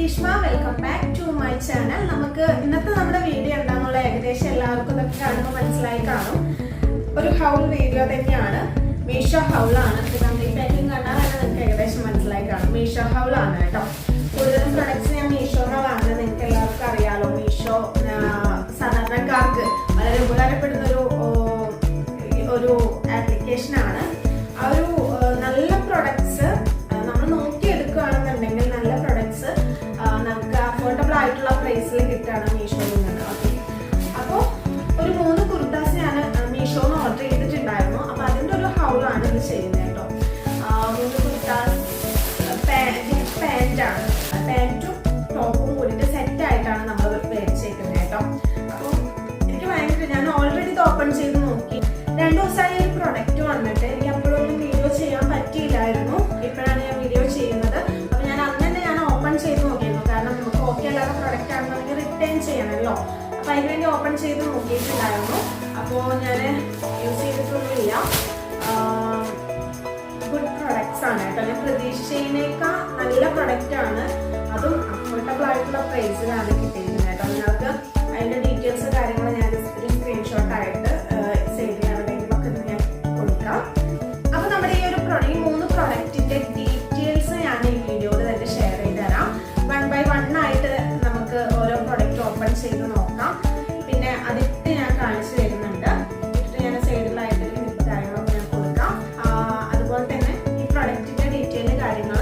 Greeshma. Welcome back to my channel. നമുക്ക് ഇന്നത്തെ നമ്മുടെ വീഡിയോ എന്താണെന്നുള്ള ഏകദേശം എല്ലാവർക്കും ഇതൊക്കെ കാണുമ്പോൾ മനസ്സിലായി കാണും. ഒരു ഹൗൾ വീഡിയോ തന്നെയാണ്. മീഷോ ഹൗളാണ്. നമ്മുടെ ഈ പാക്കിംഗ് കണ്ടാൽ തന്നെ നിങ്ങൾക്ക് ഏകദേശം മനസ്സിലായി കാണും. മീഷോ ഹൗളാണ് കേട്ടോ. കൂടുതലും പ്രൊഡക്ട്സ് ഞാൻ മീഷോന്നാണ് വാങ്ങുന്നത്. നിങ്ങൾക്ക് എല്ലാവർക്കും അറിയാലോ, മീഷോ സാധാരണക്കാർക്ക് വളരെ ഉപകാരപ്പെടുന്ന ഒരു ആപ്ലിക്കേഷനാണ്. ആ ഒരു നല്ല പ്രൊഡക്ട്സ് നമ്മൾ നോക്കിയെടുക്കുകയാണെന്നുണ്ടെങ്കിൽ നല്ല പ്രൊഡക്ട്സ് നമുക്ക് അഫോർഡബിൾ ആയിട്ടുള്ള പ്രൈസിൽ കിട്ടുകയാണ് മീഷോയിൽ നിന്ന്. ഓക്കെ, അപ്പോൾ ഒരു 3 കുർത്താസ് ഞാൻ മീഷോന്ന് ഓർഡർ ചെയ്തിട്ടുണ്ടായിരുന്നു. അപ്പോൾ അതിൻ്റെ ഒരു ഹൗളാണ് ഇത് ചെയ്യുന്നത് കേട്ടോ. 3 കുർത്താസ് പാൻറ്റാണ്. പാൻറ്റും ടോപ്പും കൂടിയിട്ട് സെറ്റായിട്ടാണ് നമ്മൾ മേടിച്ചേക്കുന്നത് കേട്ടോ. അപ്പോൾ എനിക്ക് ഭയങ്കര, ഞാൻ ഓൾറെഡി ഇത് ഓപ്പൺ ചെയ്ത് നോക്കി. 2 ദിവസമായി ഒരു പ്രൊഡക്റ്റ് വന്നിട്ട് എനിക്ക് അപ്പോഴൊന്നും വീഡിയോ ചെയ്യാൻ പറ്റിയില്ലായിരുന്നു. ഇപ്പോഴാണ് ഞാൻ വീഡിയോ ചെയ്യുന്നത്. അപ്പോൾ ഞാൻ അന്ന് തന്നെ ഞാൻ ഓപ്പൺ ചെയ്ത് നോക്കിയിരുന്നു. കാരണം നമുക്ക് ഓക്കെ അല്ലാത്ത പ്രൊഡക്റ്റ് ആണെന്നുണ്ടെങ്കിൽ റിട്ടേൺ ചെയ്യണമല്ലോ. അപ്പോൾ അതിന് വേണ്ടി ഓപ്പൺ ചെയ്ത് നോക്കിയിട്ടുണ്ടായിരുന്നു. അപ്പോൾ ഞാൻ യൂസ് ചെയ്തിട്ടൊന്നുമില്ല. ഗുഡ് പ്രൊഡക്ട്സ് ആണ് കേട്ടോ. ഞാൻ പ്രതീക്ഷിച്ചതിനേക്കാൾ നല്ല പ്രൊഡക്റ്റ് ആണ്. അതും അഫോർഡബിൾ ആയിട്ടുള്ള പ്രൈസിലാണ് കിട്ടിയിരിക്കുന്നത് കേട്ടോ. നിങ്ങൾക്ക് അതിൻ്റെ ഡീറ്റെയിൽസ് കാര്യങ്ങൾ ഞാൻ ഒരു സ്ക്രീൻഷോട്ട് ആയിട്ട് സൈഡിൽ എവിടെയെങ്കിലുമൊക്കെ ഞാൻ കൊടുക്കാം. അപ്പോൾ നമ്മുടെ ഈ 3 പ്രൊഡക്റ്റിൻ്റെ ഡീറ്റെയിൽസ് ഞാൻ ഈ വീഡിയോയിൽ തന്നെ ഷെയർ ചെയ്ത് തരാം. 1 by 1 ആയിട്ട് നമുക്ക് ഓരോ പ്രൊഡക്റ്റ് ഓപ്പൺ ചെയ്ത് നോക്കാം. പിന്നെ അതിട്ട് ഞാൻ കാണിച്ചു തരുന്നുണ്ട്. ഇട്ട് ഞാൻ സൈഡിലായിട്ട് കാര്യങ്ങളൊക്കെ ഞാൻ കൊടുക്കാം. അതുപോലെ തന്നെ ഈ പ്രൊഡക്റ്റിൻ്റെ ഡീറ്റെയിൽ കാര്യങ്ങൾ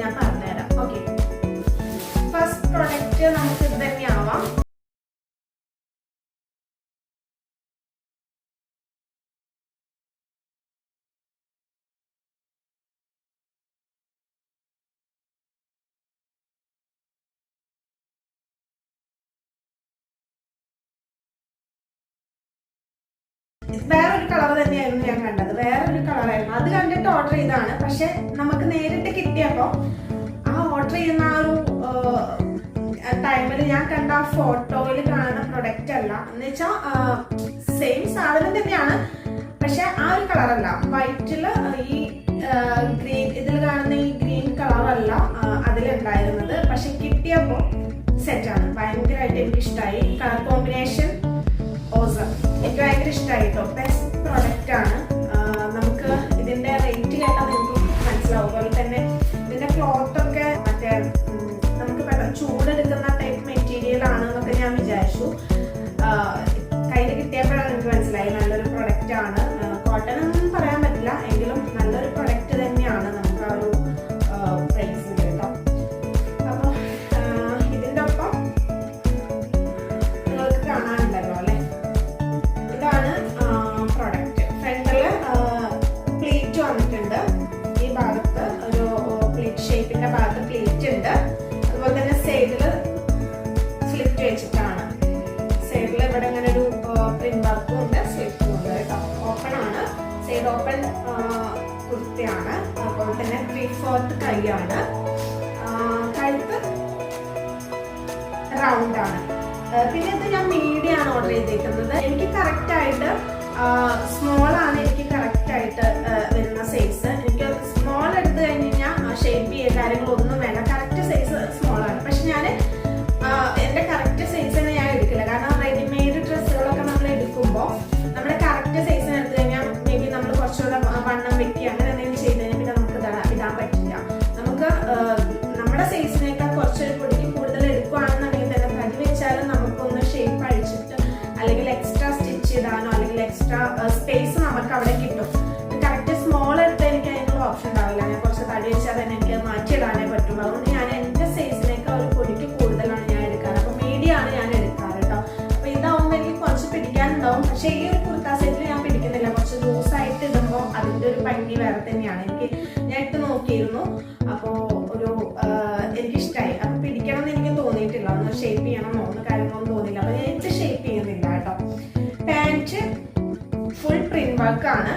ഞാൻ പറഞ്ഞുതരാം. ഓക്കെ, ഫസ്റ്റ് പ്രൊഡക്റ്റ് നമുക്ക് ഇത് തന്നെയാവാം. വേറൊരു കളർ തന്നെയായിരുന്നു ഞാൻ കണ്ടത്. വേറൊരു കളറായിരുന്നു. അത് കണ്ടിട്ട് ഓർഡർ ചെയ്താണ്. പക്ഷെ നമുക്ക് നേരിട്ട് കിട്ടിയപ്പോൾ ആ ഓർഡർ ചെയ്യുന്ന ആ ഒരു ടൈമിൽ ഞാൻ കണ്ട ആ ഫോട്ടോയിൽ കാണുന്ന പ്രൊഡക്റ്റ് അല്ല. എന്ന് വെച്ചാൽ സെയിം സാധനം തന്നെയാണ്, പക്ഷെ ആ ഒരു കളറല്ല. വൈറ്റിൽ ഈ ഗ്രീൻ, ഇതിൽ കാണുന്ന ഈ ഗ്രീൻ കളറല്ല അതിലുണ്ടായിരുന്നത്. പക്ഷെ കിട്ടിയപ്പോൾ സെറ്റാണ്. ഭയങ്കരമായിട്ട് എനിക്ക് ഇഷ്ടമായി. കളർ കോമ്പിനേഷൻ ഓസം എനിക്ക് ഭയങ്കര ഇഷ്ടമായി കേട്ടോ. ബെസ്റ്റ് പ്രൊഡക്റ്റ് ആണ്. നമുക്ക് ഇതിന്റെ റേറ്റ് കേട്ടാൽ നിങ്ങൾക്ക് മനസ്സിലാവും. അതുപോലെ തന്നെ ഇതിന്റെ ക്ലോത്ത് ഒക്കെ മറ്റേ നമുക്ക് ചൂടെടുക്കുന്ന ടൈപ്പ് മെറ്റീരിയൽ ആണെന്നൊക്കെ ഞാൻ വിചാരിച്ചു. കയ്യിൽ കിട്ടിയപ്പോഴാണ് എനിക്ക് മനസ്സിലായി നല്ലൊരു പ്രൊഡക്റ്റ് ആണ്. കോട്ടൺ ഒന്നും പറയാൻ പറ്റില്ല, എങ്കിലും നല്ലൊരു പ്രൊഡക്റ്റ് തന്നെയാണ് നമുക്ക് ആ ഒരു പ്രൈസിൽ കേട്ടോ. അപ്പോൾ ഇതിൻ്റെ ഒപ്പം നിങ്ങൾക്ക് കാണാനുണ്ടല്ലോ അല്ലേ, ഇതാണ് പ്രൊഡക്റ്റ്. ഫ്രണ്ടില് പ്ലീറ്റ് വന്നിട്ടുണ്ട്. ഈ ഭാഗത്ത് ഒരു പ്ലീറ്റ് ഷേപ്പിന്റെ ഭാഗത്ത് പ്ലീറ്റ് ഉണ്ട്. അതുപോലെ തന്നെ സൈഡില് സ്ലിറ്റ് വെച്ചിട്ടാണ്. സൈഡിൽ ഇവിടെ ഇങ്ങനെ ഒരു പ്രിന്റ് വർക്കും ഉണ്ട്, സ്ലിറ്റും ഉണ്ട് കേട്ടോ. ഓപ്പൺ ആണ്. സൈഡ് ഓപ്പൺ കുർത്തിയാണ്. അതുപോലെ തന്നെ 3/4 കൈയാണ്. കഴുത്ത് റൗണ്ട് ആണ്. പിന്നെ ഇത് ഞാൻ മീഡിയം ആണ് ഓർഡർ ചെയ്തേക്കുന്നത്. എനിക്ക് കറക്റ്റ് ആയിട്ട് സ്മോൾ ആണ് എനിക്ക് കറക്റ്റ് ആയിട്ട് വരുന്ന സൈസ്. എനിക്ക് സ്മോൾ എടുത്തു കഴിഞ്ഞ് കഴിഞ്ഞാൽ ഷേപ്പ് ചെയ്യുക കാര്യങ്ങളൊന്നും വേണ്ട. കറക്റ്റ് സൈസ് സ്മോൾ ആണ്. പക്ഷെ ഞാൻ എൻ്റെ കറക്റ്റ് സൈസിന് ഞാൻ എടുക്കില്ല. കാരണം റെഡിമെയ്ഡ് ഡ്രസ്സുകളൊക്കെ നമ്മൾ എടുക്കുമ്പോൾ നമ്മുടെ കറക്റ്റ് സൈസിന് എടുത്തു കഴിഞ്ഞാൽ മേ ബി നമ്മൾ കുറച്ചുകൂടെ വണ്ണം വെക്കുക അങ്ങനെ എന്തെങ്കിലും ചെയ്ത് കഴിഞ്ഞാൽ പിന്നെ നമുക്ക് ഇടാൻ പറ്റില്ല. നമുക്ക് നമ്മുടെ സൈസിനേക്കാൾ കുറച്ചൊരു പൊടിക്ക് കൂടുതൽ എടുക്കുകയാണെന്നുണ്ടെങ്കിൽ തന്നെ തടി വെച്ചാലും നമുക്കൊന്ന് ഷേപ്പ് അഴിച്ചിട്ട് അല്ലെങ്കിൽ എക്സ്ട്രാ സ്റ്റിച്ച് ചെയ്താനോ അല്ലെങ്കിൽ എക്സ്ട്രാ സ്പേസ് നമുക്ക് അവിടെ കിട്ടും. കറക്റ്റ് സ്മോൾ എടുത്ത് എനിക്ക് അതിനുള്ള ഓപ്ഷൻ ഉണ്ടാവില്ല. ഞാൻ കുറച്ച് തടി വെച്ചാൽ തന്നെ എനിക്ക് മാറ്റിയിടാനേ പറ്റുള്ളൂ. അതുകൊണ്ട് ഞാൻ എൻ്റെ സൈസിനേക്കാൾ ഒരു പൊടിക്ക് കൂടുതലാണ് ഞാൻ എടുക്കാറ്. അപ്പോൾ മീഡിയം ആണ് ഞാൻ എടുക്കാറ് കേട്ടോ. അപ്പോൾ ഇതാവുമ്പോൾ എനിക്ക് കുറച്ച് പിടിക്കാനുണ്ടാവും. പക്ഷേ ഈ ഒരു കുർത്താ സെറ്റിൽ ഞാൻ പിടിക്കുന്നില്ല. കുറച്ച് ലൂസായിട്ട് ഇടുമ്പോൾ അതിൻ്റെ ഒരു ഭംഗി വേറെ തന്നെയാണ്. ഞാൻ ഇട്ട് നോക്കിയിരുന്നു. അപ്പോൾ എനിക്കിഷ്ടമായി. അപ്പോൾ പിടിക്കണം എന്ന് എനിക്ക് തോന്നിയിട്ടില്ല. ഒന്ന് ഷേപ്പ് ചെയ്യണമോ ഒന്ന് കാര്യങ്ങളൊന്നും തോന്നിയില്ല. അപ്പോൾ ഞാൻ ഇട്ട് ഷേപ്പ് ചെയ്യുന്നില്ല കേട്ടോ. പാൻറ്റ് ഫുൾ പ്രിന്റ് വർക്ക് ആണ്.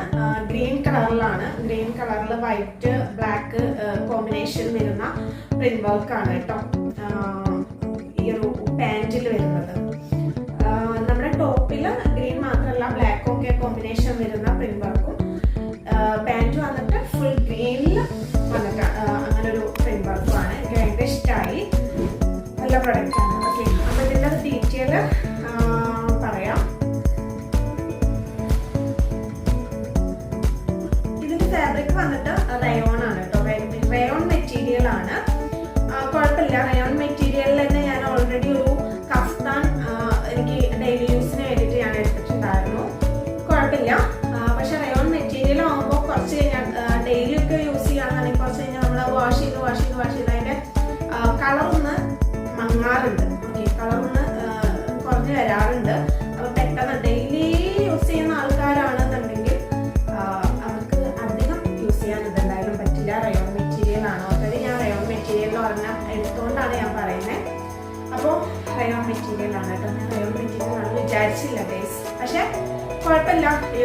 ഗ്രീൻ കളറിലാണ്. ഗ്രീൻ കളറിൽ വൈറ്റ് ബ്ലാക്ക് കോമ്പിനേഷൻ വരുന്ന പ്രിന്റ് വർക്ക് ആണ് കേട്ടോ ഈ ഒരു പാൻറ്റിൽ വരുന്നത്. നമ്മുടെ ടോപ്പിൽ ഗ്രീൻ മാത്രമല്ല ബ്ലാക്കും ഒക്കെ കോമ്പിനേഷൻ വരുന്ന പ്രിന്റ് വർക്കും. പാൻറ്റ് വന്നിട്ട് ഫുൾ ഗ്രീനിൽ വന്നിട്ട് അങ്ങനെ ഒരു പ്രിന്റ് വർക്കുമാണ്. എനിക്ക് ഭയങ്കര ഇഷ്ടമായി. നല്ല പ്രൊഡക്റ്റ് ആണ്. ഓക്കെ, അപ്പോൾ ഇതിൻ്റെ ഡീറ്റെയിൽ പറയാം. ഇതിൻ്റെ ഫാബ്രിക് വന്നിട്ട് റയോൺ ആണ് കേട്ടോ. റയോൺ മെറ്റീരിയൽ ആണ്. കുഴപ്പമില്ല, റയോൺ മെറ്റീരിയലിൽ തന്നെ ഞാൻ ഓൾറെഡി ഒരു കഫ്താൻ എനിക്ക് ഡെയിലി യൂസിന് വേണ്ടിയിട്ട് ഞാൻ എടുത്തിട്ടുണ്ടായിരുന്നു. കുഴപ്പമില്ല. പക്ഷെ റയോൺ മെറ്റീരിയൽ ആകുമ്പോൾ കുറച്ച് കഴിഞ്ഞാൽ ഡെയിലി ഒക്കെ യൂസ് ചെയ്യുകയാണെന്നുണ്ടെങ്കിൽ കുറച്ച് കഴിഞ്ഞാൽ നമ്മൾ വാഷ് ചെയ്ത് അതിൻ്റെ കളറൊന്ന് മങ്ങാറുണ്ട്. ഓക്കെ, കളറൊന്ന് കുറഞ്ഞ് വരാറുണ്ട്. അപ്പോൾ പെട്ടെന്ന് ഡെയിലി യൂസ് ചെയ്യുന്ന ആൾക്കാരാണെന്നുണ്ടെങ്കിൽ അവർക്ക് അധികം യൂസ് ചെയ്യാൻ ഇതെന്തായാലും പറ്റില്ല. റയോൺ മെറ്റീരിയൽ ആണ്. ഓൾറെഡി ഞാൻ റയോൺ മെറ്റീരിയൽ ഒരെണ്ണം എടുത്തുകൊണ്ടാണ് ഞാൻ പറയുന്നത്. അപ്പോൾ റയോൺ മെറ്റീരിയൽ ആണ് കേട്ടോ. ഞാൻ റയോൺ മെറ്റീരിയൽ ആണ് വിചാരിച്ചില്ല ഗൈസ്. പക്ഷെ കുഴപ്പമില്ല, ഈ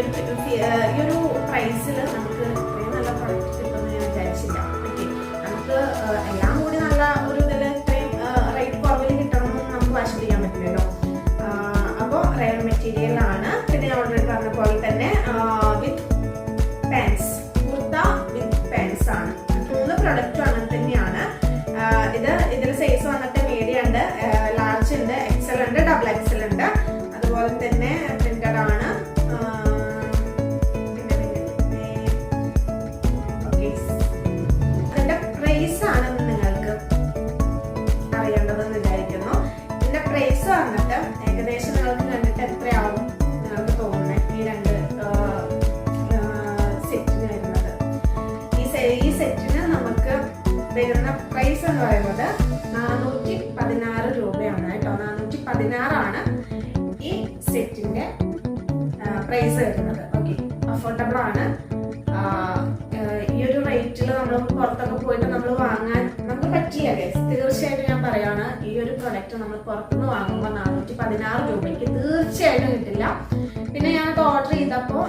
ഒരു പ്രൈസിൽ നമുക്ക് ഇത്രയും നല്ല പ്രൊഡക്റ്റ് കിട്ടുമെന്ന് ഞാൻ വിചാരിച്ചില്ല. ഓക്കെ, നമുക്ക് എല്ലാം കൂടി നല്ല ഒരു ഇതിൽ ഇത്രയും റേറ്റ് കുറവിൽ കിട്ടണമെന്ന് നമുക്ക് വാശിപ്പിക്കാൻ പറ്റില്ലല്ലോ. അപ്പോൾ റയോൺ മെറ്റീരിയൽ ആണ്. പിന്നെ ഞാൻ ഓൾറെഡി പറഞ്ഞ പോലെ തന്നെ വിത്ത് പാൻസ്, കുർത്ത വിത്ത് പാൻസ് ആണ്. 3 പ്രൊഡക്റ്റും അങ്ങനെ തന്നെയാണ്. ഇതിൽ സൈസ് വന്നിട്ട് മീഡിയം ഉണ്ട്, ലാർജ് ഉണ്ട്, എക്സൽ ഉണ്ട്, ഡബിൾ എക്സൽ ഉണ്ട്. അതുപോലെ തന്നെ പ്രിന്റഡ് ആണ്. അതിന്റെ പ്രൈസ് ആണ് നിങ്ങൾക്ക് അറിയേണ്ടതെന്ന് വിചാരിക്കുന്നു. ഇതിന്റെ പ്രൈസ് വന്നിട്ട് ഏകദേശം നിങ്ങൾക്ക് കണ്ടിട്ട് എത്രയാവും നിങ്ങൾക്ക് തോന്നുന്നത്? ഈ 2 സെറ്റിന് വരുന്നത്, ഈ സെറ്റിന് നമുക്ക് വരുന്ന പ്രൈസ് എന്ന് പറയുന്നത് 416 രൂപയാണ് കേട്ടോ. 416 ആണ് ഈ സെറ്റിന്റെ പ്രൈസ് വരുന്നത്. ഓക്കെ, അഫോർഡബിൾ ആണ്. ഈ ഒരു റേറ്റിൽ നമ്മൾ പുറത്തൊക്കെ പോയിട്ട് നമ്മൾ വാങ്ങാൻ നമുക്ക് പറ്റില്ല ഗൈസ്. തീർച്ചയായിട്ടും ഞാൻ പറയാണ്, ഈ ഒരു പ്രൊഡക്റ്റ് നമ്മൾ പുറത്തുനിന്ന് വാങ്ങുമ്പോൾ 416 രൂപയ്ക്ക് തീർച്ചയായിട്ടും കിട്ടില്ല. പിന്നെ ഞാനത് ഓർഡർ ചെയ്തപ്പോൾ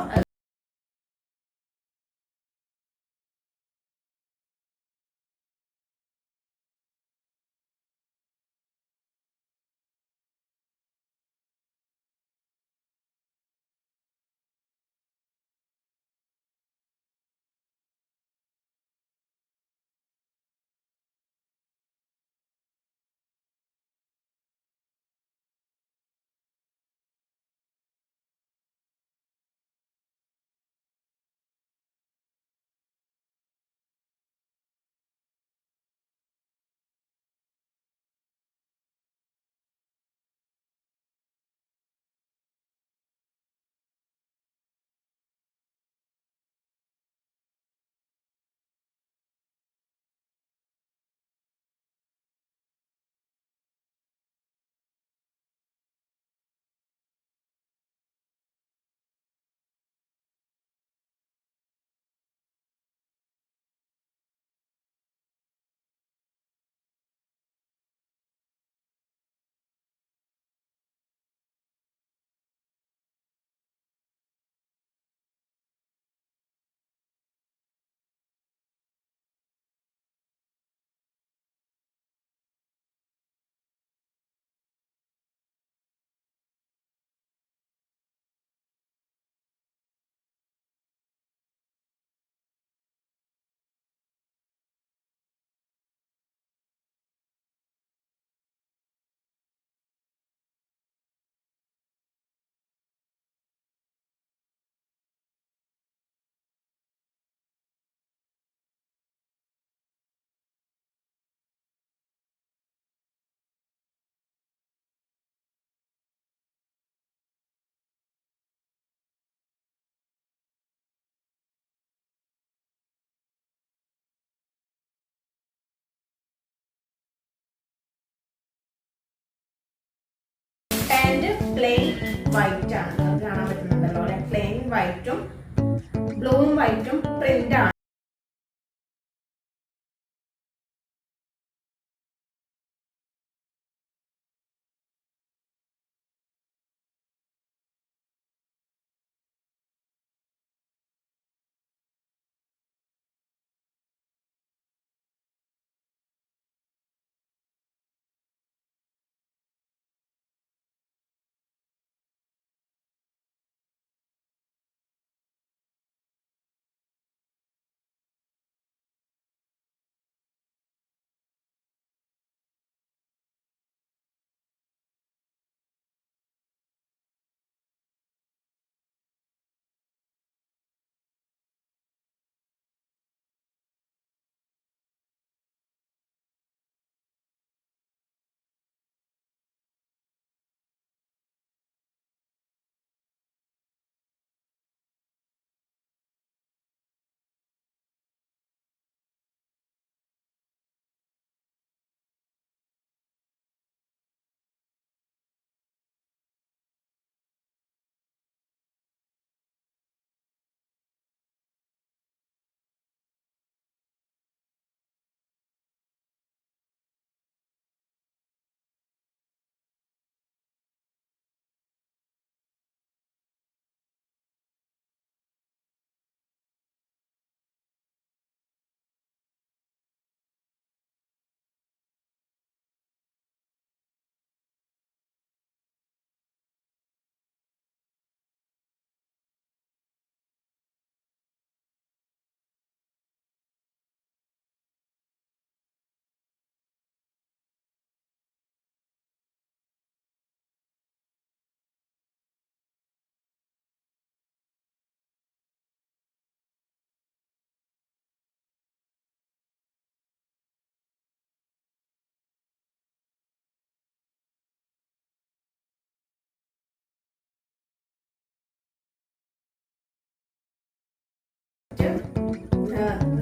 പാന്റ് പ്ലെയിൻ വൈറ്റ് ആണ്. നമുക്ക് കാണാൻ പറ്റുന്നുണ്ടല്ലോ അല്ലെ? പ്ലെയിൻ വൈറ്റും ബ്ലൂവും വൈറ്റും പ്രിന്റ് ആണ്.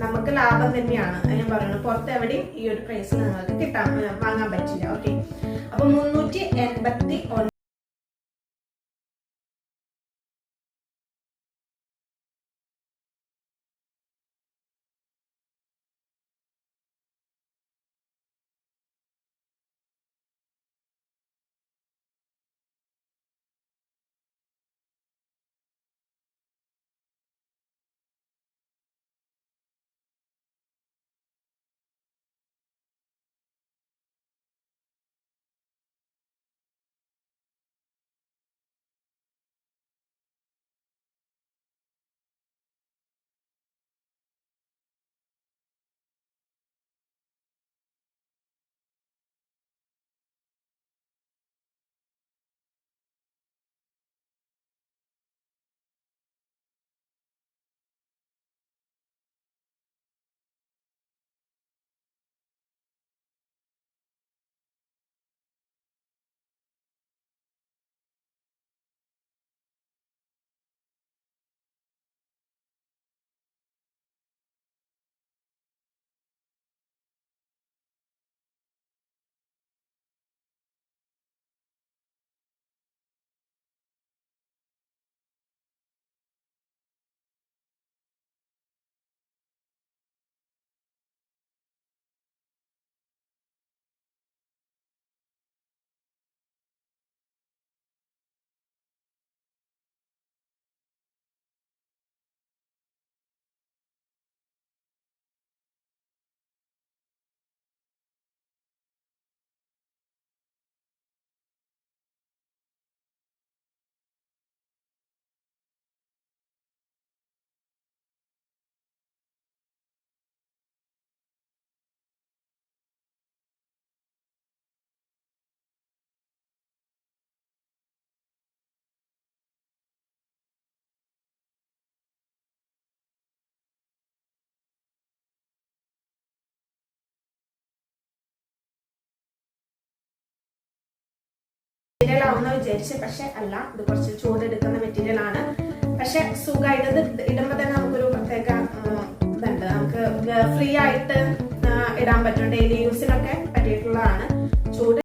നമുക്ക് ലാഭം തന്നെയാണ്. ഞാൻ പറയുന്നത് പുറത്ത് എവിടെയും ഈ ഒരു പ്രൈസിൽ നിങ്ങൾക്ക് വാങ്ങാൻ പറ്റില്ല. ഓക്കെ, അപ്പൊ 389. മെറ്റീരിയൽ ആവുന്ന വിചാരിച്ച്, പക്ഷെ അല്ല, ഇത് കുറച്ച് ചൂടെടുക്കുന്ന മെറ്റീരിയൽ ആണ്. പക്ഷെ സുഖമായിട്ട് ഇത് ഇടുമ്പോൾ തന്നെ നമുക്കൊരു പ്രത്യേക ഇതുണ്ട്. നമുക്ക് ഫ്രീ ആയിട്ട് ഇടാൻ പറ്റും. ഡെയിലി യൂസിനൊക്കെ പറ്റിയിട്ടുള്ളതാണ്. ചൂട്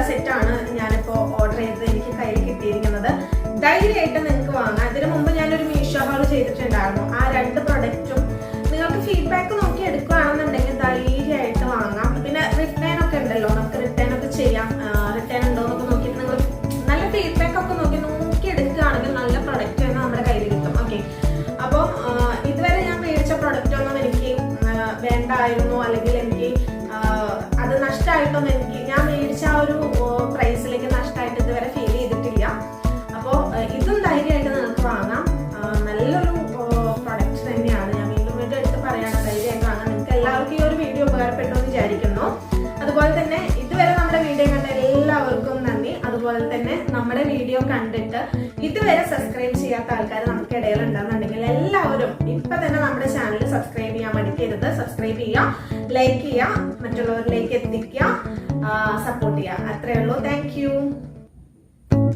സെറ്റാണ് ഞാനിപ്പോൾ ഓർഡർ ചെയ്തത് എനിക്ക് കയ്യിൽ കിട്ടിയിരിക്കുന്നത്. ധൈര്യമായിട്ട് നിങ്ങൾക്ക് വാങ്ങാം. ഇതിനു മുമ്പ് ഞാനൊരു മീഷോ ഹോൾ ചെയ്തിട്ടുണ്ടായിരുന്നു. ആ 2 പ്രൊഡക്റ്റും നിങ്ങൾക്ക് ഫീഡ്ബാക്ക് നോക്കി എടുക്കുകയാണെന്നുണ്ടെങ്കിൽ ധൈര്യമായിട്ട് വാങ്ങാം. പിന്നെ റിട്ടേൺ ഒക്കെ ഉണ്ടല്ലോ, നമുക്ക് റിട്ടേൺ ഒക്കെ ചെയ്യാം. റിട്ടേൺ ഉണ്ടോ എന്നൊക്കെ നോക്കിയിട്ട് നിങ്ങൾ നല്ല ഫീഡ്ബാക്ക് ഒക്കെ നോക്കി എടുക്കുകയാണെങ്കിൽ നല്ല പ്രൊഡക്റ്റ് തന്നെ നമ്മുടെ കയ്യിൽ കിട്ടും. ഓക്കെ, അപ്പോൾ ഇതുവരെ ഞാൻ മേടിച്ച പ്രൊഡക്റ്റ് ഒന്നും എനിക്ക് വേണ്ടായിരുന്നു, അല്ലെങ്കിൽ എനിക്ക് അത് നഷ്ടമായിട്ടൊന്നും എനിക്ക് ഞാൻ മേടിച്ച ആ ഒരു പ്രൈസിലേക്ക് നഷ്ടമായിട്ട് ഇതുവരെ ഫീൽ ചെയ്തിട്ടില്ല. അപ്പോൾ ഇതും ധൈര്യമായിട്ട് നിങ്ങൾക്ക് വാങ്ങാം. നല്ലൊരു പ്രൊഡക്റ്റ് തന്നെയാണ്. ഞാൻ വീണ്ടും വീണ്ടും എടുത്ത് പറയാണ്, ധൈര്യമായിട്ട് വാങ്ങാം. നിങ്ങൾക്ക് എല്ലാവർക്കും ഈ ഒരു വീഡിയോ ഉപകാരപ്പെട്ടു എന്ന് വിചാരിക്കുന്നു. അതുപോലെ തന്നെ ഇതുവരെ നമ്മുടെ വീഡിയോ കണ്ട എല്ലാവർക്കും നന്ദി. അതുപോലെ തന്നെ നമ്മുടെ വീഡിയോ കണ്ടിട്ട് ഇതുവരെ സബ്സ്ക്രൈബ് ചെയ്യാത്ത ആൾക്കാർ നമുക്ക് ഇടയിൽ ഉണ്ടെന്നുണ്ടെങ്കിൽ എല്ലാവരും ഇപ്പൊ തന്നെ നമ്മുടെ ചാനൽ സബ്സ്ക്രൈബ് ചെയ്യാൻ മടിക്കരുത്. സബ്സ്ക്രൈബ് ചെയ്യുക, ലൈക്ക് ചെയ്യുക, മറ്റുള്ളവരിലേക്ക് എത്തിക്കുക, സപ്പോർട്ട് ചെയ്യുക. അത്രയേ ഉള്ളൂ. Thank you.